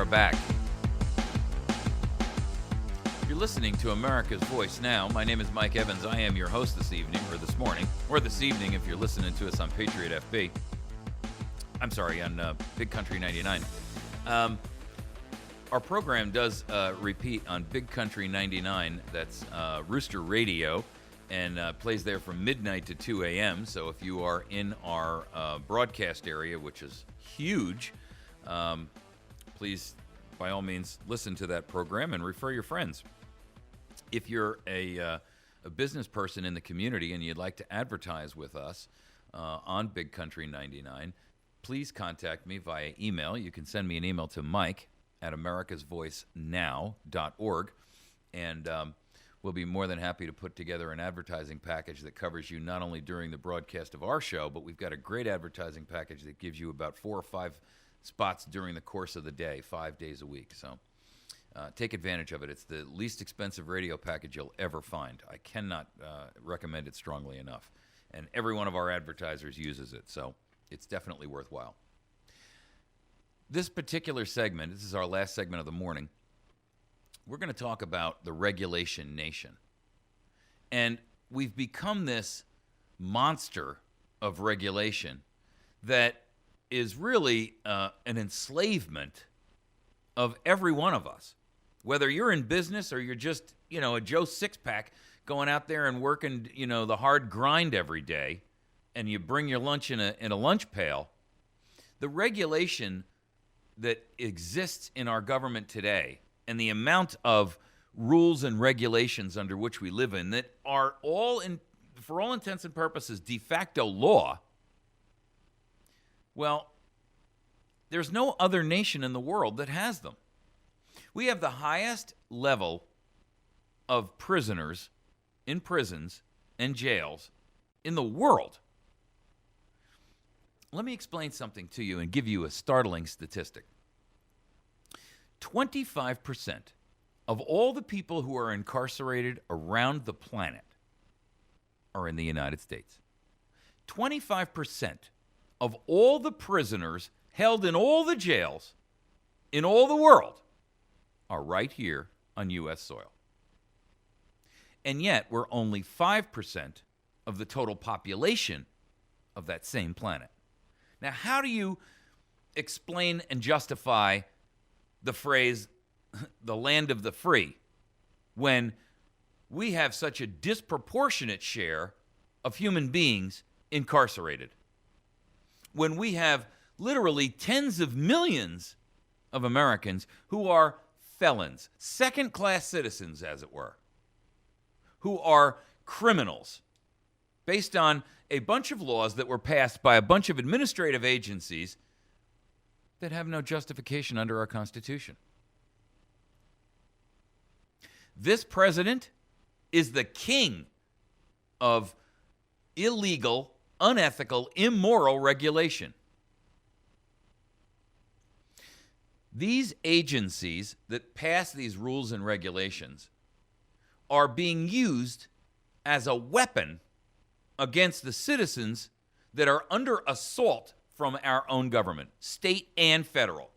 back. You're listening to America's Voice Now. My name is Mike Evans. I am your host this evening, or this morning, or this evening if you're listening to us on Patriot FB. I'm sorry, on Big Country 99. Our program does repeat on Big Country 99. That's Rooster Radio, and plays there from midnight to 2 a.m. So if you are in our broadcast area, which is huge, please, by all means, listen to that program and refer your friends. If you're a business person in the community and you'd like to advertise with us on Big Country 99, please contact me via email. You can send me an email to mike@americasvoicenow.org, and we'll be more than happy to put together an advertising package that covers you not only during the broadcast of our show, but we've got a great advertising package that gives you about 4 or 5 spots during the course of the day, 5 days a week. So take advantage of it. It's the least expensive radio package you'll ever find. I cannot recommend it strongly enough. And every one of our advertisers uses it, so it's definitely worthwhile. This particular segment, this is our last segment of the morning, we're going to talk about the regulation nation. And we've become this monster of regulation that is really an enslavement of every one of us. Whether you're in business or you're just, a Joe Six-Pack going out there and working, the hard grind every day, and you bring your lunch in a lunch pail, the regulation that exists in our government today and the amount of rules and regulations under which we live in that are all, for all intents and purposes, de facto law, well, there's no other nation in the world that has them. We have the highest level of prisoners in prisons and jails in the world. Let me explain something to you and give you a startling statistic. 25% of all the people who are incarcerated around the planet are in the United States. 25% of all the prisoners held in all the jails in all the world are right here on U.S. soil. And yet, we're only 5% of the total population of that same planet. Now, how do you explain and justify the phrase, the land of the free, when we have such a disproportionate share of human beings incarcerated? When we have literally tens of millions of Americans who are felons, second-class citizens, as it were, who are criminals, based on a bunch of laws that were passed by a bunch of administrative agencies that have no justification under our Constitution. This president is the king of illegal, unethical, immoral regulation. These agencies that pass these rules and regulations are being used as a weapon against the citizens that are under assault from our own government, state and federal.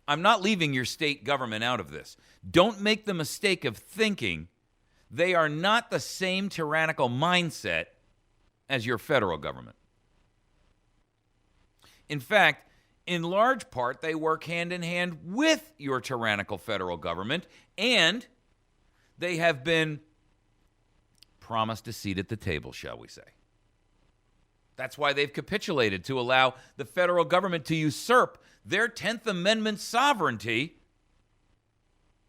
I'm not leaving your state government out of this. Don't make the mistake of thinking they are not the same tyrannical mindset as your federal government. In fact, in large part, they work hand in hand with your tyrannical federal government, and they have been promised a seat at the table, shall we say. That's why they've capitulated to allow the federal government to usurp their 10th Amendment sovereignty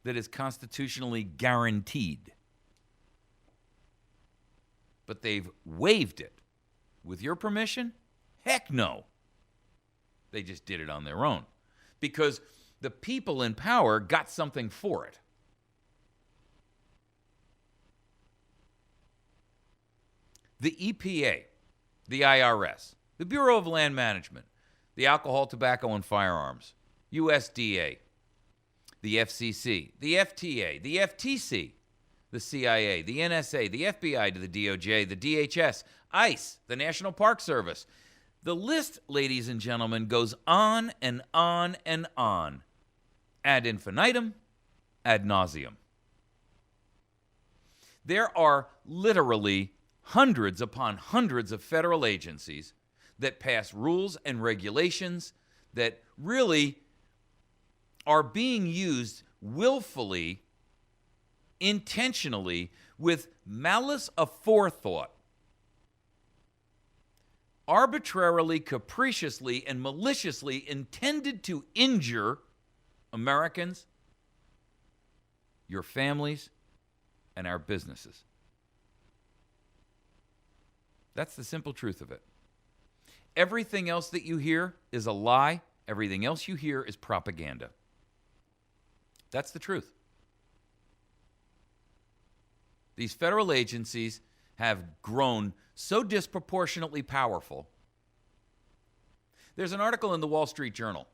that is constitutionally guaranteed. But they've waived it. With your permission? Heck no. They just did it on their own because the people in power got something for it. The EPA, the IRS, the Bureau of Land Management, the Alcohol, Tobacco, and Firearms, USDA, the FCC, the FTA, the FTC, the CIA, the NSA, the FBI to the DOJ, the DHS, ICE, the National Park Service. The list, ladies and gentlemen, goes on and on and on. ad infinitum, ad nauseum. There are literally hundreds upon hundreds of federal agencies that pass rules and regulations that really are being used willfully, intentionally, with malice aforethought, arbitrarily, capriciously, and maliciously intended to injure Americans, your families, and our businesses. That's the simple truth of it. Everything else that you hear is a lie. Everything else you hear is propaganda. That's the truth. These federal agencies have grown so disproportionately powerful. There's an article in the Wall Street Journal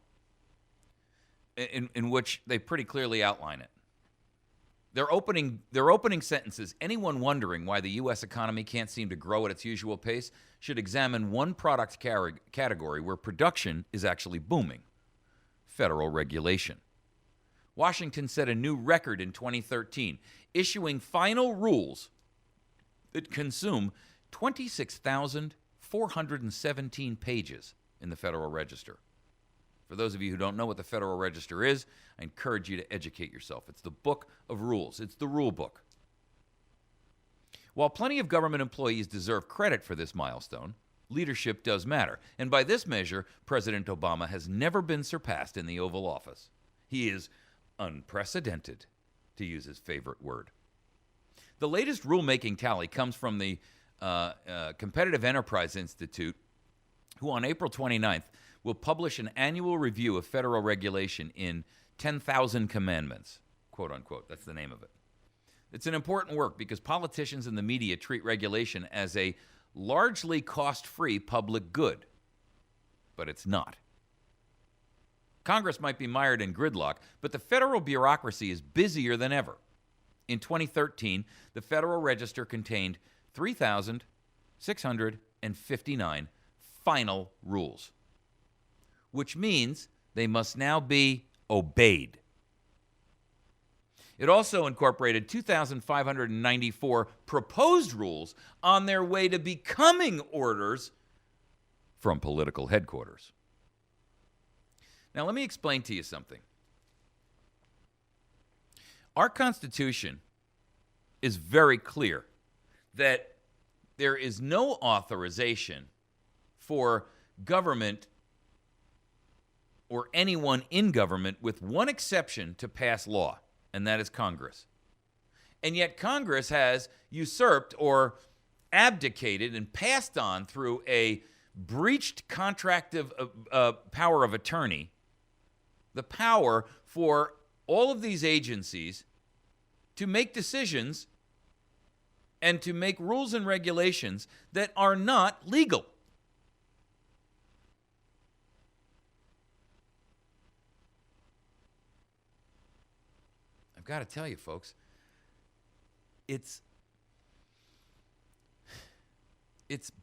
in which they pretty clearly outline it. Their opening sentences, anyone wondering why the U.S. economy can't seem to grow at its usual pace should examine one product category where production is actually booming: federal regulation. Washington set a new record in 2013, issuing final rules that consume 26,417 pages in the Federal Register. For those of you who don't know what the Federal Register is, I encourage you to educate yourself. It's the book of rules. It's the rule book. While plenty of government employees deserve credit for this milestone, leadership does matter. And by this measure, President Obama has never been surpassed in the Oval Office. He is unprecedented, to use his favorite word. The latest rulemaking tally comes from the Competitive Enterprise Institute, who on April 29th will publish an annual review of federal regulation in 10,000 Commandments, quote unquote. That's the name of it. It's an important work because politicians and the media treat regulation as a largely cost-free public good, but it's not. Congress might be mired in gridlock, but the federal bureaucracy is busier than ever. In 2013, the Federal Register contained 3,659 final rules, which means they must now be obeyed. It also incorporated 2,594 proposed rules on their way to becoming orders from political headquarters. Now, let me explain to you something. Our Constitution is very clear that there is no authorization for government or anyone in government, with one exception, to pass law, and that is Congress. And yet Congress has usurped or abdicated and passed on through a breached contractive power of attorney the power for all of these agencies to make decisions and to make rules and regulations that are not legal. I've got to tell you, folks, it's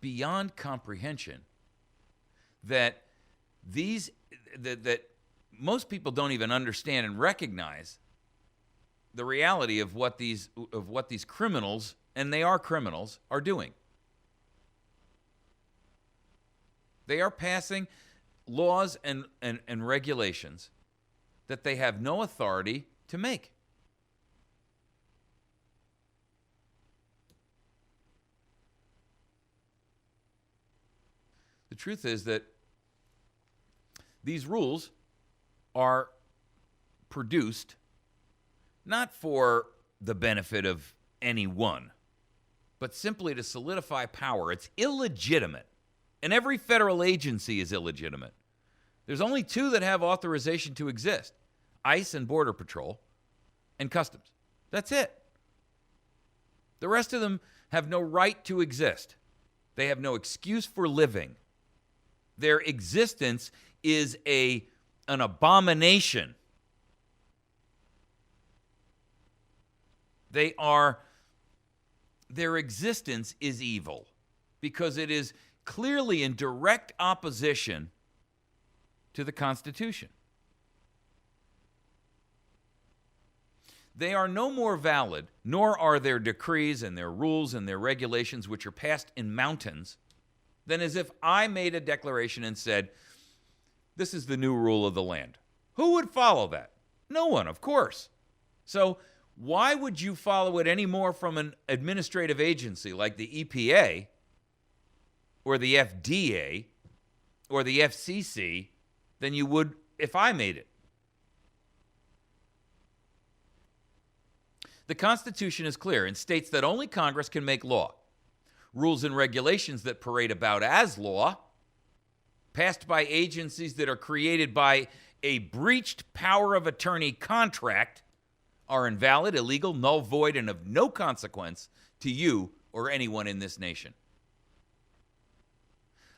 beyond comprehension that that most people don't even understand and recognize the reality of what these criminals, and they are criminals, are doing. They are passing laws and regulations that they have no authority to make. The truth is that these rules are produced not for the benefit of anyone, but simply to solidify power. It's illegitimate, and every federal agency is illegitimate. There's only two that have authorization to exist: ICE and Border Patrol, and Customs. That's it. The rest of them have no right to exist. They have no excuse for living. Their existence is an abomination. Their existence is evil because it is clearly in direct opposition to the Constitution. They are no more valid, nor are their decrees and their rules and their regulations, which are passed in mountains, than as if I made a declaration and said, this is the new rule of the land. Who would follow that? No one, of course. So why would you follow it any more from an administrative agency like the EPA or the FDA or the FCC than you would if I made it? The Constitution is clear and states that only Congress can make law. Rules and regulations that parade about as law, passed by agencies that are created by a breached power of attorney contract, are invalid, illegal, null, void, and of no consequence to you or anyone in this nation.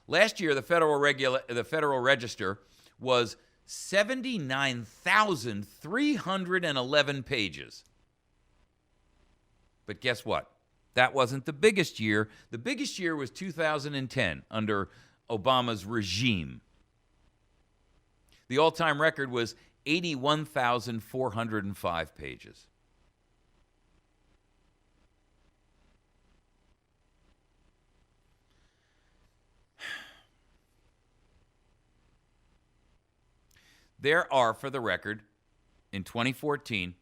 Last year, the Federal Register was 79,311 pages. But guess what? That wasn't the biggest year. The biggest year was 2010 under Obama's regime. The all-time record was 81,405 pages. There are, for the record, in 2014,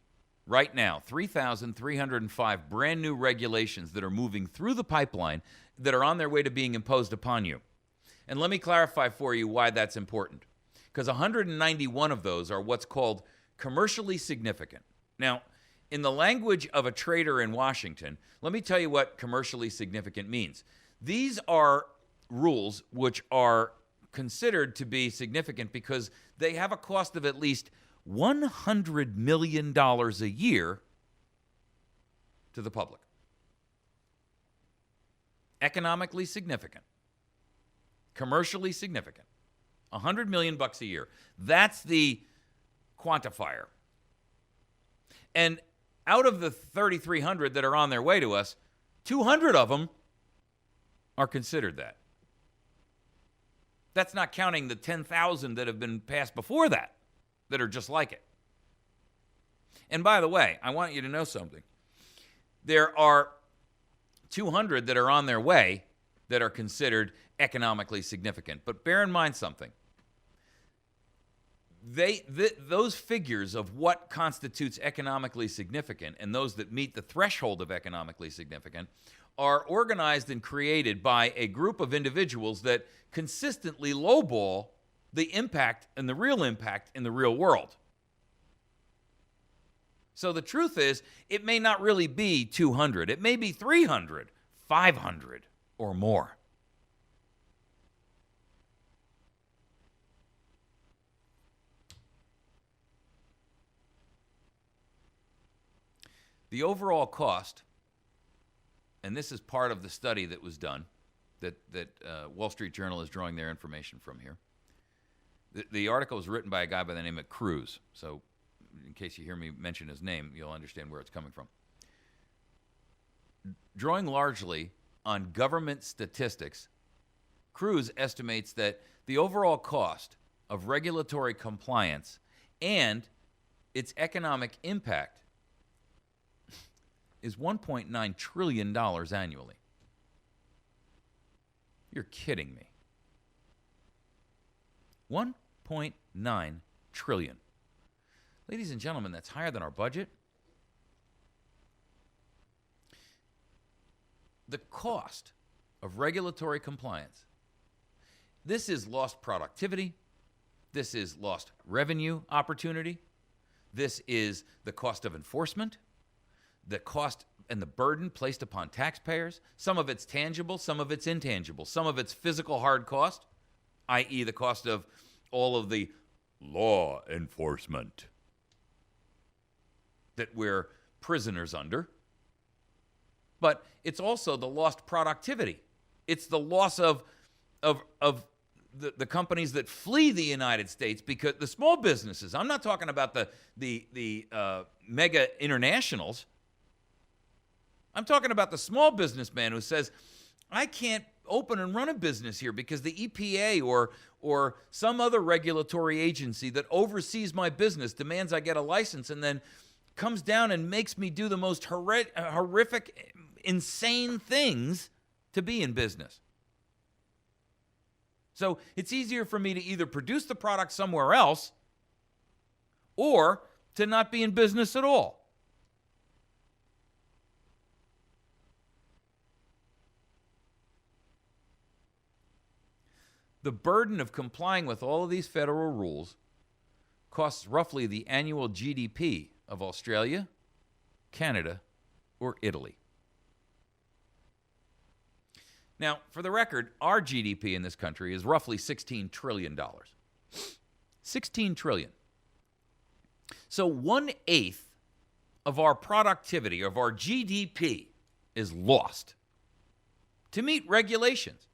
right now, 3,305 brand new regulations that are moving through the pipeline that are on their way to being imposed upon you. And let me clarify for you why that's important. Because 191 of those are what's called commercially significant. Now, in the language of a trader in Washington, let me tell you what commercially significant means. These are rules which are considered to be significant because they have a cost of at least $100 million a year to the public. Economically significant. Commercially significant. $100 million a year. That's the quantifier. And out of the 3,300 that are on their way to us, 200 of them are considered that. That's not counting the 10,000 that have been passed before that are just like it. And by the way, I want you to know something. There are 200 that are on their way that are considered economically significant. But bear in mind something. Those figures of what constitutes economically significant and those that meet the threshold of economically significant are organized and created by a group of individuals that consistently lowball the impact and the real impact in the real world. So the truth is, it may not really be 200. It may be 300, 500, or more. The overall cost, and this is part of the study that was done, that Wall Street Journal is drawing their information from here. The article was written by a guy by the name of Cruz. So in case you hear me mention his name, you'll understand where it's coming from. Drawing largely on government statistics, Cruz estimates that the overall cost of regulatory compliance and its economic impact is $1.9 trillion annually. You're kidding me. 1.9 trillion. Ladies and gentlemen, that's higher than our budget. The cost of regulatory compliance. This is lost productivity. This is lost revenue opportunity. This is the cost of enforcement, the cost and the burden placed upon taxpayers. Some of it's tangible, some of it's intangible. Some of it's physical hard cost, i.e. the cost of all of the law enforcement that we're prisoners under. But it's also the lost productivity. It's the loss of the companies that flee the United States, because the small businesses, I'm not talking about the mega internationals. I'm talking about the small businessman who says, I can't open and run a business here because the EPA or some other regulatory agency that oversees my business demands I get a license, and then comes down and makes me do the most horrific, insane things to be in business. So it's easier for me to either produce the product somewhere else or to not be in business at all. The burden of complying with all of these federal rules costs roughly the annual GDP of Australia, Canada, or Italy. Now, for the record, our GDP in this country is roughly $16 trillion. $16 trillion. So 1/8 of our productivity, of our GDP, is lost to meet regulations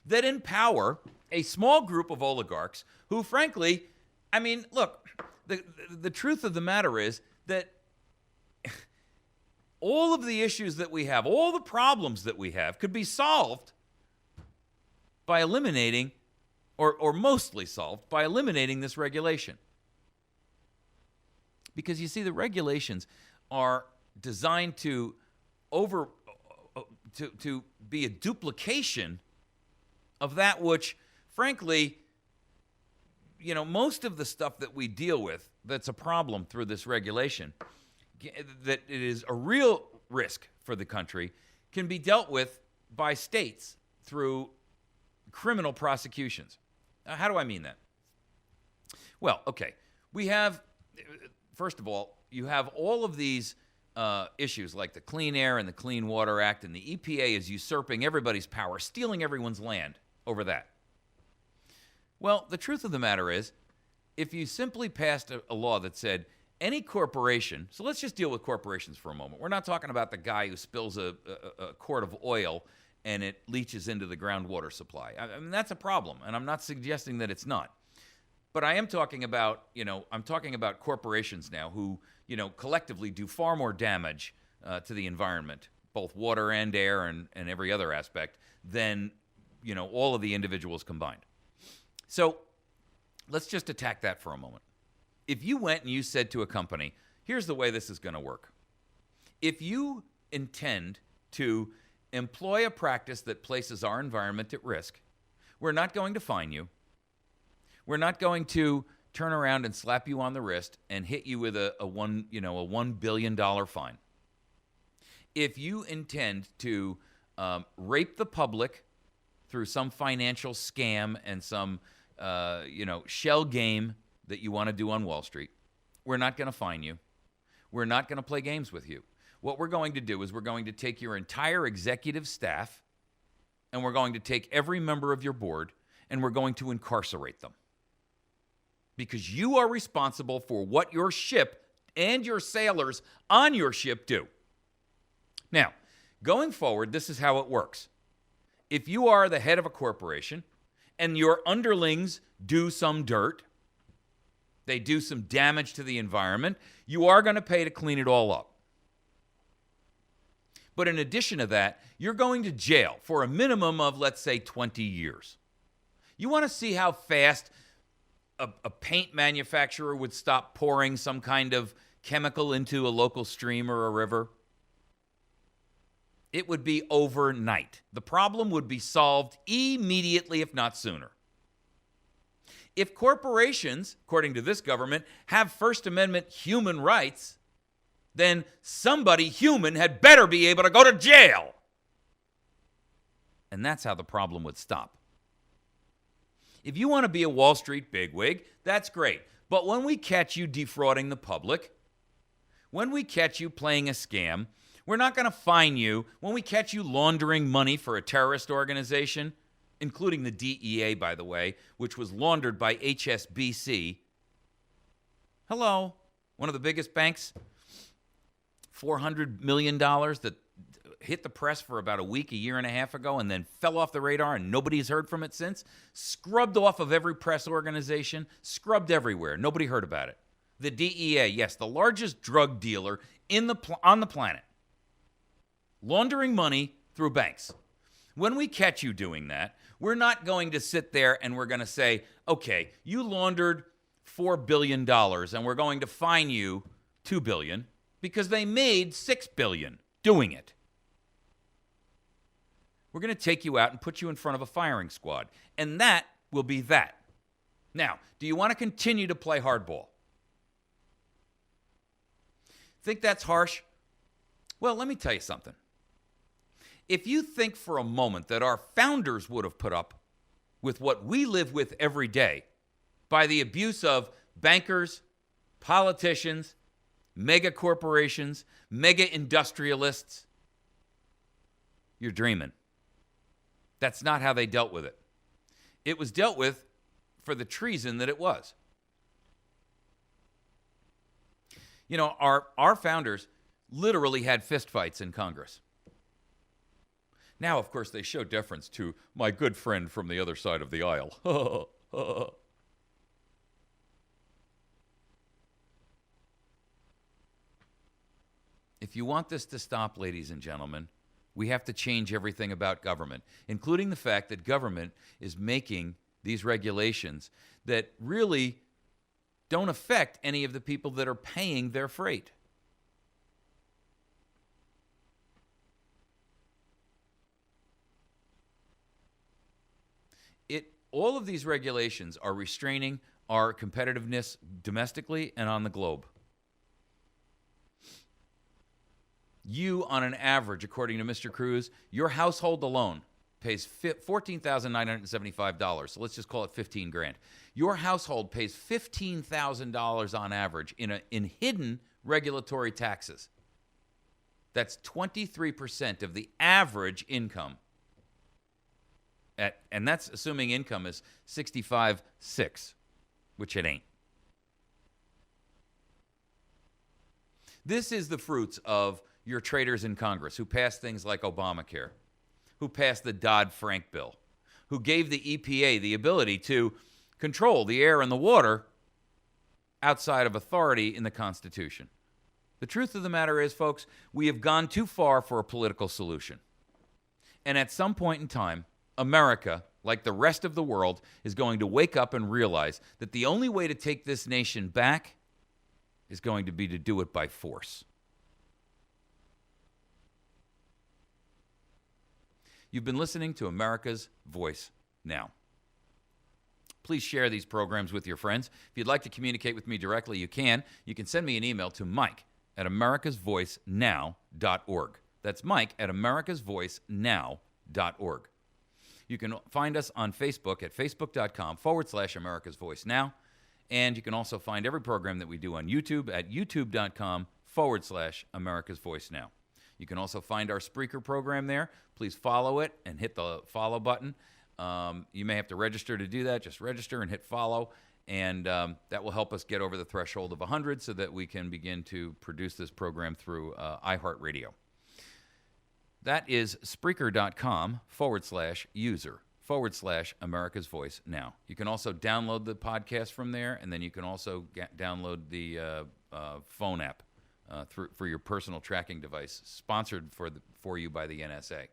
that empower a small group of oligarchs who, frankly, I mean, look, the truth of the matter is that all of the issues that we have, all the problems that we have, could be solved by eliminating, or mostly solved, by eliminating this regulation. Because you see, the regulations are designed to be a duplication of that which, frankly, you know, most of the stuff that we deal with that's a problem through this regulation, that it is a real risk for the country, can be dealt with by states through criminal prosecutions. How do I mean that? Well, okay, we have, first of all, you have all of these issues like the Clean Air and the Clean Water Act, and the EPA is usurping everybody's power, stealing everyone's land over that. Well, the truth of the matter is, if you simply passed a law that said any corporation, so let's just deal with corporations for a moment. We're not talking about the guy who spills a quart of oil and it leaches into the groundwater supply. I mean, that's a problem, and I'm not suggesting that it's not. But I am talking about, I'm talking about corporations now who, collectively do far more damage to the environment, both water and air and every other aspect, than, all of the individuals combined. So let's just attack that for a moment. If you went and you said to a company, here's the way this is going to work. If you intend to employ a practice that places our environment at risk, we're not going to fine you. We're not going to turn around and slap you on the wrist and hit you with a $1 billion fine. If you intend to rape the public through some financial scam and some shell game that you want to do on Wall Street, we're not going to fine you. We're not going to play games with you. What we're going to do is we're going to take your entire executive staff and we're going to take every member of your board and we're going to incarcerate them. Because you are responsible for what your ship and your sailors on your ship do. Now, going forward, this is how it works. If you are the head of a corporation and your underlings do some dirt, they do some damage to the environment, you are going to pay to clean it all up. But in addition to that, you're going to jail for a minimum of, let's say, 20 years. You want to see how fast a paint manufacturer would stop pouring some kind of chemical into a local stream or a river? It would be overnight. The problem would be solved immediately, if not sooner. If corporations, according to this government, have First Amendment human rights, then somebody human had better be able to go to jail. And that's how the problem would stop. If you want to be a Wall Street bigwig, that's great. But when we catch you defrauding the public, when we catch you playing a scam, we're not going to fine you. When we catch you laundering money for a terrorist organization, including the DEA, by the way, which was laundered by HSBC. Hello, one of the biggest banks, $400 million that hit the press for about a week, a year and a half ago, and then fell off the radar, and nobody's heard from it since. Scrubbed off of every press organization, scrubbed everywhere. Nobody heard about it. The DEA, yes, the largest drug dealer on the planet, laundering money through banks. When we catch you doing that, we're not going to sit there and we're going to say, okay, you laundered $4 billion, and we're going to fine you $2 billion. because they made $6 billion doing it. We're going to take you out and put you in front of a firing squad, and that will be that. Now, do you want to continue to play hardball? Think that's harsh? Well, let me tell you something. If you think for a moment that our founders would have put up with what we live with every day by the abuse of bankers, politicians, mega corporations, mega industrialists, you're dreaming. That's not how they dealt with it. It was dealt with for the treason that it was. You know, our founders literally had fistfights in Congress. Now, of course, they show deference to my good friend from the other side of the aisle. If you want this to stop, ladies and gentlemen, we have to change everything about government, including the fact that government is making these regulations that really don't affect any of the people that are paying their freight. All of these regulations are restraining our competitiveness domestically and on the globe. You, on an average, according to Mr. Cruz, your household alone pays $14,975. So let's just call it $15,000. Your household pays $15,000 on average in hidden regulatory taxes. That's 23% of the average income. And that's assuming income is $65,600, which it ain't. This is the fruits of your traitors in Congress who passed things like Obamacare, who passed the Dodd-Frank bill, who gave the EPA the ability to control the air and the water outside of authority in the Constitution. The truth of the matter is, folks, we have gone too far for a political solution. And at some point in time, America, like the rest of the world, is going to wake up and realize that the only way to take this nation back is going to be to do it by force. You've been listening to America's Voice Now. Please share these programs with your friends. If you'd like to communicate with me directly, you can. You can send me an email to mike@americasvoicenow.org. That's mike@americasvoicenow.org. You can find us on Facebook at facebook.com/America's Voice Now. And you can also find every program that we do on YouTube at youtube.com/America's Voice Now. You can also find our Spreaker program there. Please follow it and hit the follow button. You may have to register to do that. Just register and hit follow. And that will help us get over the threshold of 100 so that we can begin to produce this program through iHeartRadio. That is Spreaker.com/user/America's Voice Now. You can also download the podcast from there, and then you can also download the phone app for your personal tracking device, sponsored for you by the NSA.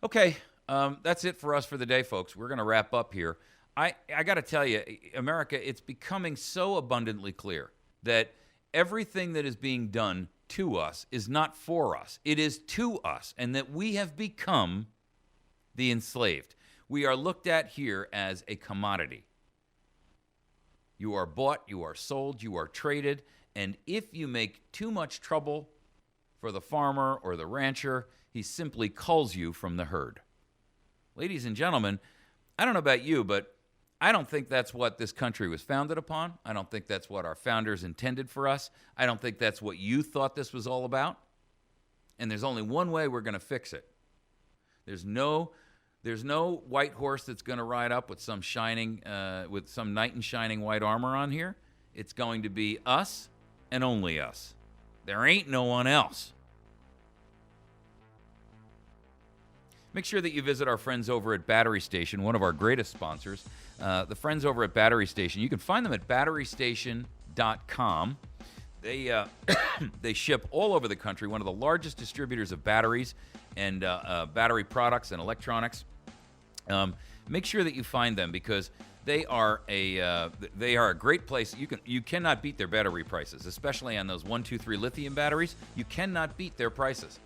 Okay, that's it for us for the day, folks. We're going to wrap up here. I got to tell you, America, it's becoming so abundantly clear that everything that is being done to us is not for us. It is to us, and that we have become the enslaved. We are looked at here as a commodity. You are bought, you are sold, you are traded, and if you make too much trouble for the farmer or the rancher, he simply culls you from the herd. Ladies and gentlemen, I don't know about you, but I don't think that's what this country was founded upon. I don't think that's what our founders intended for us. I don't think that's what you thought this was all about. And there's only one way we're going to fix it. There's no white horse that's going to ride up with some knight in shining white armor on here. It's going to be us and only us. There ain't no one else. Make sure that you visit our friends over at Battery Station, one of our greatest sponsors. The friends over at Battery Station, you can find them at batterystation.com. They ship all over the country, one of the largest distributors of batteries and battery products and electronics. Make sure that you find them, because They are a great place. You cannot beat their battery prices, especially on those 1, 2, 3 lithium batteries. You cannot beat their prices,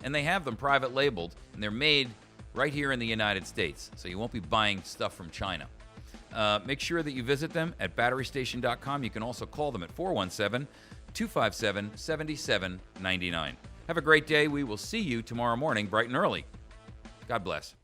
and they have them private labeled, and they're made right here in the United States, so you won't be buying stuff from China. Make sure that you visit them at batterystation.com. You can also call them at 417-257-7799. Have a great day. We will see you tomorrow morning, bright and early. God bless.